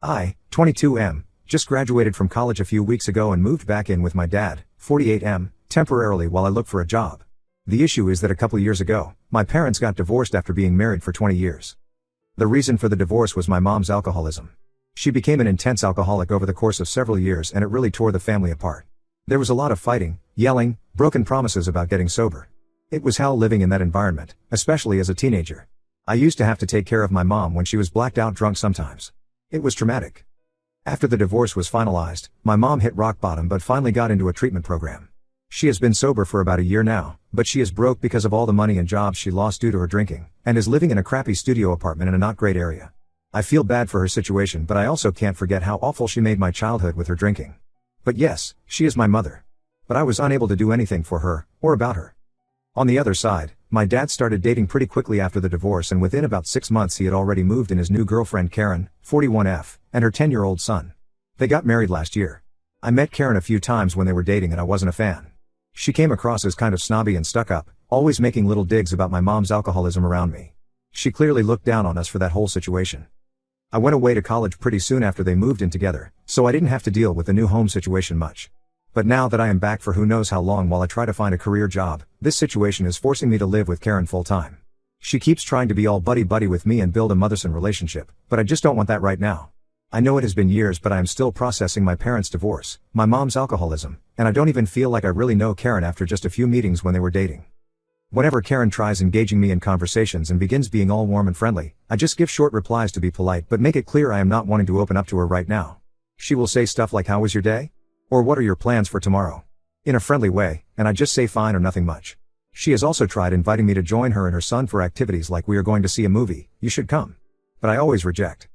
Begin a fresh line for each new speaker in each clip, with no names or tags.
I, 22M, just graduated from college a few weeks ago and moved back in with my dad, 48M, temporarily while I look for a job. The issue is that a couple years ago, my parents got divorced after being married for 20 years. The reason for the divorce was my mom's alcoholism. She became an intense alcoholic over the course of several years and it really tore the family apart. There was a lot of fighting, yelling, broken promises about getting sober. It was hell living in that environment, especially as a teenager. I used to have to take care of my mom when she was blacked out drunk sometimes. It was traumatic. After the divorce was finalized, my mom hit rock bottom but finally got into a treatment program. She has been sober for about a year now, but she is broke because of all the money and jobs she lost due to her drinking, and is living in a crappy studio apartment in a not great area. I feel bad for her situation, but I also can't forget how awful she made my childhood with her drinking. But yes, she is my mother. But I was unable to do anything for her, or about her. On the other side, my dad started dating pretty quickly after the divorce, and within about 6 months he had already moved in his new girlfriend Karen, 41F, and her 10-year-old son. They got married last year. I met Karen a few times when they were dating and I wasn't a fan. She came across as kind of snobby and stuck up, always making little digs about my mom's alcoholism around me. She clearly looked down on us for that whole situation. I went away to college pretty soon after they moved in together, so I didn't have to deal with the new home situation much. But now that I am back for who knows how long while I try to find a career job, this situation is forcing me to live with Karen full time. She keeps trying to be all buddy-buddy with me and build a mother-son relationship, but I just don't want that right now. I know it has been years, but I am still processing my parents' divorce, my mom's alcoholism, and I don't even feel like I really know Karen after just a few meetings when they were dating. Whenever Karen tries engaging me in conversations and begins being all warm and friendly, I just give short replies to be polite but make it clear I am not wanting to open up to her right now. She will say stuff like, "How was your day?" Or "What are your plans for tomorrow?" in a friendly way, and I just say fine or nothing much. She has also tried inviting me to join her and her son for activities like "We are going to see a movie, you should come." But I always reject.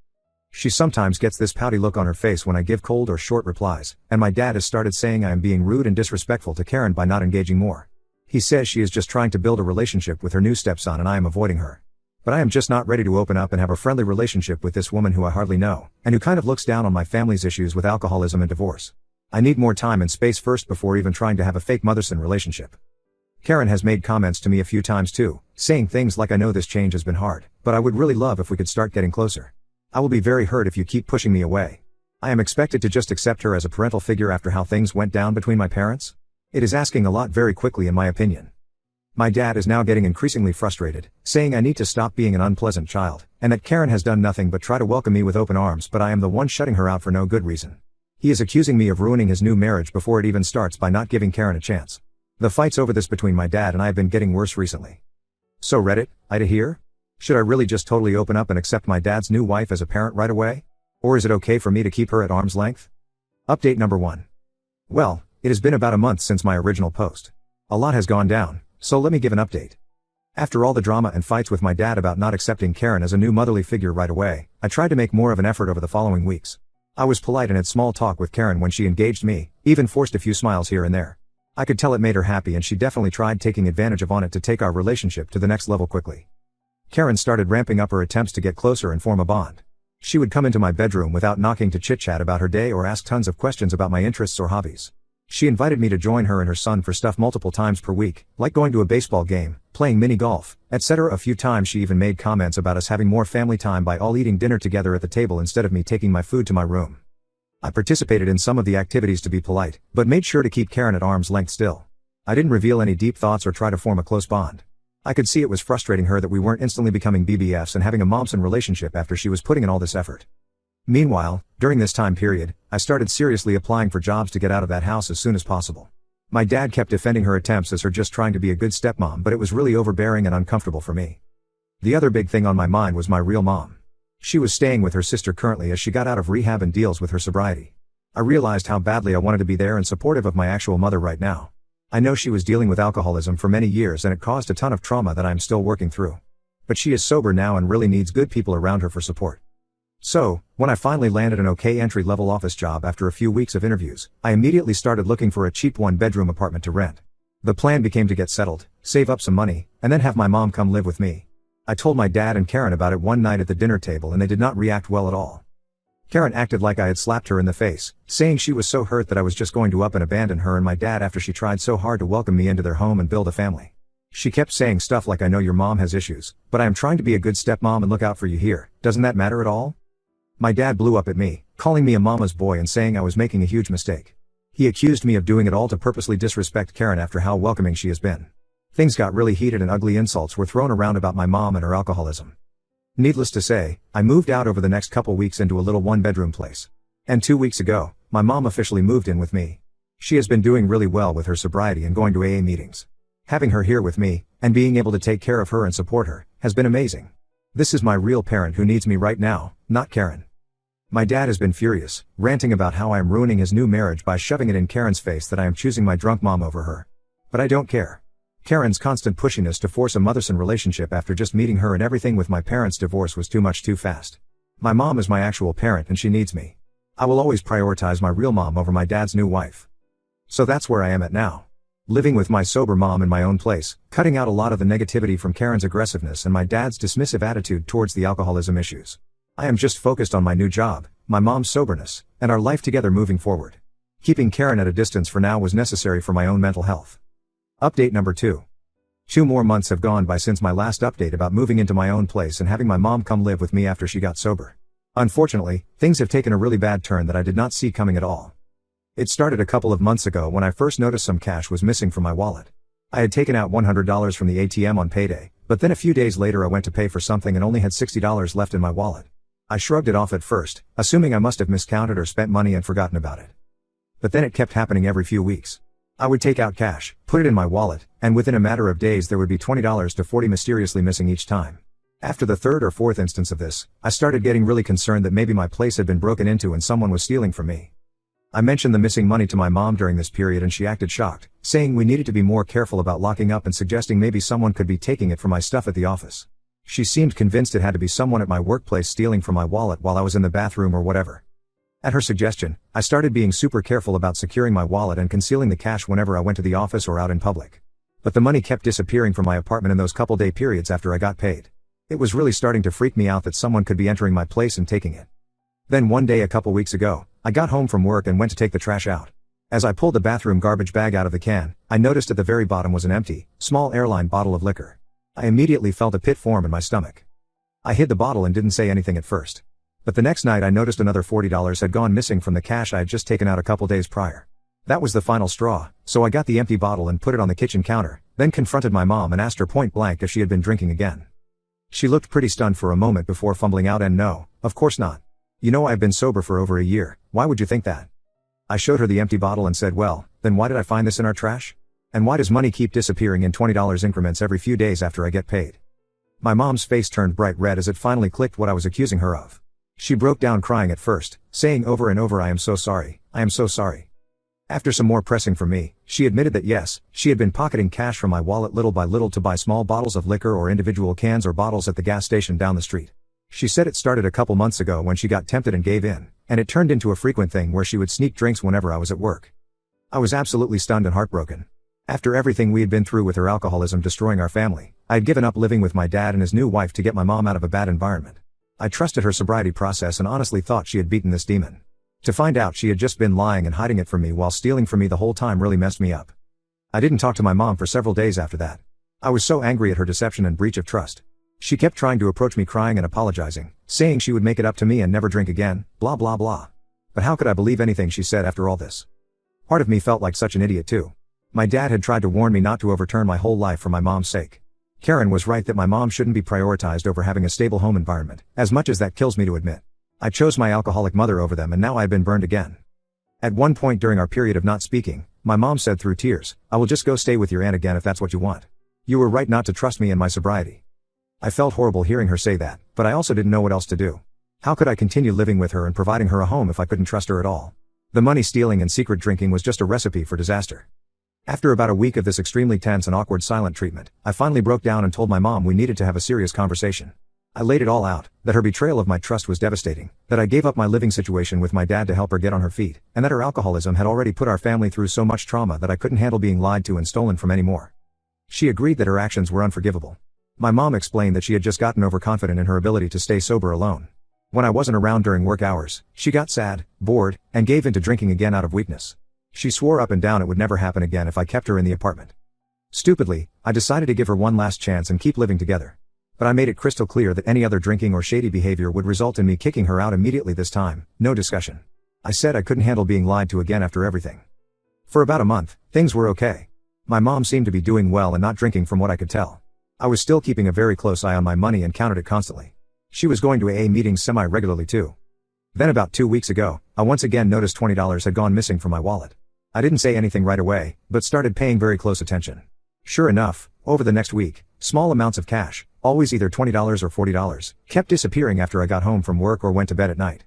She sometimes gets this pouty look on her face when I give cold or short replies, and my dad has started saying I am being rude and disrespectful to Karen by not engaging more. He says she is just trying to build a relationship with her new stepson and I am avoiding her. But I am just not ready to open up and have a friendly relationship with this woman who I hardly know, and who kind of looks down on my family's issues with alcoholism and divorce. I need more time and space first before even trying to have a fake mother-son relationship. Karen has made comments to me a few times too, saying things like, "I know this change has been hard, but I would really love if we could start getting closer. I will be very hurt if you keep pushing me away." I am expected to just accept her as a parental figure after how things went down between my parents? It is asking a lot very quickly in my opinion. My dad is now getting increasingly frustrated, saying I need to stop being an unpleasant child, and that Karen has done nothing but try to welcome me with open arms, but I am the one shutting her out for no good reason. He is accusing me of ruining his new marriage before it even starts by not giving Karen a chance. The fights over this between my dad and I have been getting worse recently. So Reddit, Ida here? Should I really just totally open up and accept my dad's new wife as a parent right away? Or is it okay for me to keep her at arm's length? Update number 1. Well, it has been about a month since my original post. A lot has gone down, so let me give an update. After all the drama and fights with my dad about not accepting Karen as a new motherly figure right away, I tried to make more of an effort over the following weeks. I was polite and had small talk with Karen when she engaged me, even forced a few smiles here and there. I could tell it made her happy and she definitely tried taking advantage of it to take our relationship to the next level quickly. Karen started ramping up her attempts to get closer and form a bond. She would come into my bedroom without knocking to chit-chat about her day or ask tons of questions about my interests or hobbies. She invited me to join her and her son for stuff multiple times per week, like going to a baseball game, playing mini golf, etc. A few times she even made comments about us having more family time by all eating dinner together at the table instead of me taking my food to my room. I participated in some of the activities to be polite, but made sure to keep Karen at arm's length still. I didn't reveal any deep thoughts or try to form a close bond. I could see it was frustrating her that we weren't instantly becoming BBFs and having a mom-son relationship after she was putting in all this effort. Meanwhile, during this time period, I started seriously applying for jobs to get out of that house as soon as possible. My dad kept defending her attempts as her just trying to be a good stepmom, but it was really overbearing and uncomfortable for me. The other big thing on my mind was my real mom. She was staying with her sister currently as she got out of rehab and deals with her sobriety. I realized how badly I wanted to be there and supportive of my actual mother right now. I know she was dealing with alcoholism for many years and it caused a ton of trauma that I am still working through. But she is sober now and really needs good people around her for support. So, when I finally landed an okay entry-level office job after a few weeks of interviews, I immediately started looking for a cheap one-bedroom apartment to rent. The plan became to get settled, save up some money, and then have my mom come live with me. I told my dad and Karen about it one night at the dinner table and they did not react well at all. Karen acted like I had slapped her in the face, saying she was so hurt that I was just going to up and abandon her and my dad after she tried so hard to welcome me into their home and build a family. She kept saying stuff like, "I know your mom has issues, but I am trying to be a good stepmom and look out for you here, doesn't that matter at all?" My dad blew up at me, calling me a mama's boy and saying I was making a huge mistake. He accused me of doing it all to purposely disrespect Karen after how welcoming she has been. Things got really heated and ugly insults were thrown around about my mom and her alcoholism. Needless to say, I moved out over the next couple weeks into a little one-bedroom place. And 2 weeks ago, my mom officially moved in with me. She has been doing really well with her sobriety and going to AA meetings. Having her here with me, and being able to take care of her and support her, has been amazing. This is my real parent who needs me right now, not Karen. My dad has been furious, ranting about how I am ruining his new marriage by shoving it in Karen's face that I am choosing my drunk mom over her. But I don't care. Karen's constant pushiness to force a mother-son relationship after just meeting her and everything with my parents' divorce was too much too fast. My mom is my actual parent and she needs me. I will always prioritize my real mom over my dad's new wife. So that's where I am at now. Living with my sober mom in my own place, cutting out a lot of the negativity from Karen's aggressiveness and my dad's dismissive attitude towards the alcoholism issues. I am just focused on my new job, my mom's soberness, and our life together moving forward. Keeping Karen at a distance for now was necessary for my own mental health. Update number 2. 2 more months have gone by since my last update about moving into my own place and having my mom come live with me after she got sober. Unfortunately, things have taken a really bad turn that I did not see coming at all. It started a couple of months ago when I first noticed some cash was missing from my wallet. I had taken out $100 from the ATM on payday, but then a few days later I went to pay for something and only had $60 left in my wallet. I shrugged it off at first, assuming I must have miscounted or spent money and forgotten about it. But then it kept happening every few weeks. I would take out cash, put it in my wallet, and within a matter of days there would be $20 to $40 mysteriously missing each time. After the third or fourth instance of this, I started getting really concerned that maybe my place had been broken into and someone was stealing from me. I mentioned the missing money to my mom during this period and she acted shocked, saying we needed to be more careful about locking up and suggesting maybe someone could be taking it for my stuff at the office. She seemed convinced it had to be someone at my workplace stealing from my wallet while I was in the bathroom or whatever. At her suggestion, I started being super careful about securing my wallet and concealing the cash whenever I went to the office or out in public. But the money kept disappearing from my apartment in those couple day periods after I got paid. It was really starting to freak me out that someone could be entering my place and taking it. Then one day a couple weeks ago, I got home from work and went to take the trash out. As I pulled the bathroom garbage bag out of the can, I noticed at the very bottom was an empty, small airline bottle of liquor. I immediately felt a pit form in my stomach. I hid the bottle and didn't say anything at first. But the next night I noticed another $40 had gone missing from the cash I had just taken out a couple days prior. That was the final straw, so I got the empty bottle and put it on the kitchen counter, then confronted my mom and asked her point blank if she had been drinking again. She looked pretty stunned for a moment before fumbling out and no, of course not. You know I've been sober for over a year, why would you think that? I showed her the empty bottle and said well, then why did I find this in our trash? And why does money keep disappearing in $20 increments every few days after I get paid? My mom's face turned bright red as it finally clicked what I was accusing her of. She broke down crying at first, saying over and over I am so sorry, I am so sorry. After some more pressing from me, she admitted that yes, she had been pocketing cash from my wallet little by little to buy small bottles of liquor or individual cans or bottles at the gas station down the street. She said it started a couple months ago when she got tempted and gave in, and it turned into a frequent thing where she would sneak drinks whenever I was at work. I was absolutely stunned and heartbroken. After everything we had been through with her alcoholism destroying our family, I had given up living with my dad and his new wife to get my mom out of a bad environment. I trusted her sobriety process and honestly thought she had beaten this demon. To find out she had just been lying and hiding it from me while stealing from me the whole time really messed me up. I didn't talk to my mom for several days after that. I was so angry at her deception and breach of trust. She kept trying to approach me crying and apologizing, saying she would make it up to me and never drink again, blah blah blah. But how could I believe anything she said after all this? Part of me felt like such an idiot too. My dad had tried to warn me not to overturn my whole life for my mom's sake. Karen was right that my mom shouldn't be prioritized over having a stable home environment, as much as that kills me to admit. I chose my alcoholic mother over them and now I had been burned again. At one point during our period of not speaking, my mom said through tears, I will just go stay with your aunt again if that's what you want. You were right not to trust me and my sobriety. I felt horrible hearing her say that, but I also didn't know what else to do. How could I continue living with her and providing her a home if I couldn't trust her at all? The money stealing and secret drinking was just a recipe for disaster. After about a week of this extremely tense and awkward silent treatment, I finally broke down and told my mom we needed to have a serious conversation. I laid it all out, that her betrayal of my trust was devastating, that I gave up my living situation with my dad to help her get on her feet, and that her alcoholism had already put our family through so much trauma that I couldn't handle being lied to and stolen from anymore. She agreed that her actions were unforgivable. My mom explained that she had just gotten overconfident in her ability to stay sober alone. When I wasn't around during work hours, she got sad, bored, and gave in to drinking again out of weakness. She swore up and down it would never happen again if I kept her in the apartment. Stupidly, I decided to give her one last chance and keep living together. But I made it crystal clear that any other drinking or shady behavior would result in me kicking her out immediately this time, no discussion. I said I couldn't handle being lied to again after everything. For about a month, things were okay. My mom seemed to be doing well and not drinking from what I could tell. I was still keeping a very close eye on my money and counted it constantly. She was going to AA meetings semi-regularly too. Then about 2 weeks ago, I once again noticed $20 had gone missing from my wallet. I didn't say anything right away, but started paying very close attention. Sure enough, over the next week, small amounts of cash, always either $20 or $40, kept disappearing after I got home from work or went to bed at night.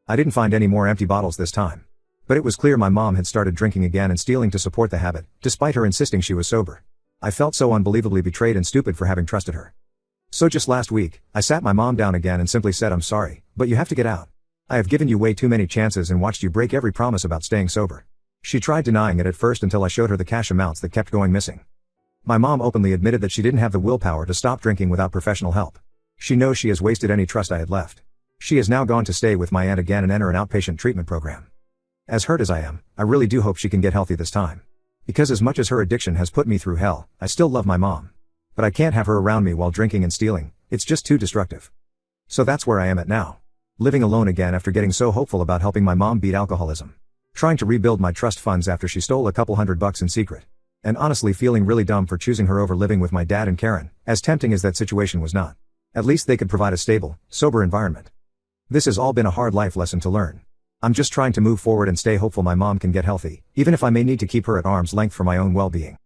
I didn't find any more empty bottles this time. But it was clear my mom had started drinking again and stealing to support the habit, despite her insisting she was sober. I felt so unbelievably betrayed and stupid for having trusted her. So just last week, I sat my mom down again and simply said, "I'm sorry, but you have to get out. I have given you way too many chances and watched you break every promise about staying sober." She tried denying it at first until I showed her the cash amounts that kept going missing. My mom openly admitted that she didn't have the willpower to stop drinking without professional help. She knows she has wasted any trust I had left. She has now gone to stay with my aunt again and enter an outpatient treatment program. As hurt as I am, I really do hope she can get healthy this time. Because as much as her addiction has put me through hell, I still love my mom. But I can't have her around me while drinking and stealing, it's just too destructive. So that's where I am at now. Living alone again after getting so hopeful about helping my mom beat alcoholism. Trying to rebuild my trust funds after she stole a couple $100 in secret. And honestly feeling really dumb for choosing her over living with my dad and Karen, as tempting as that situation was not. At least they could provide a stable, sober environment. This has all been a hard life lesson to learn. I'm just trying to move forward and stay hopeful my mom can get healthy, even if I may need to keep her at arm's length for my own well-being.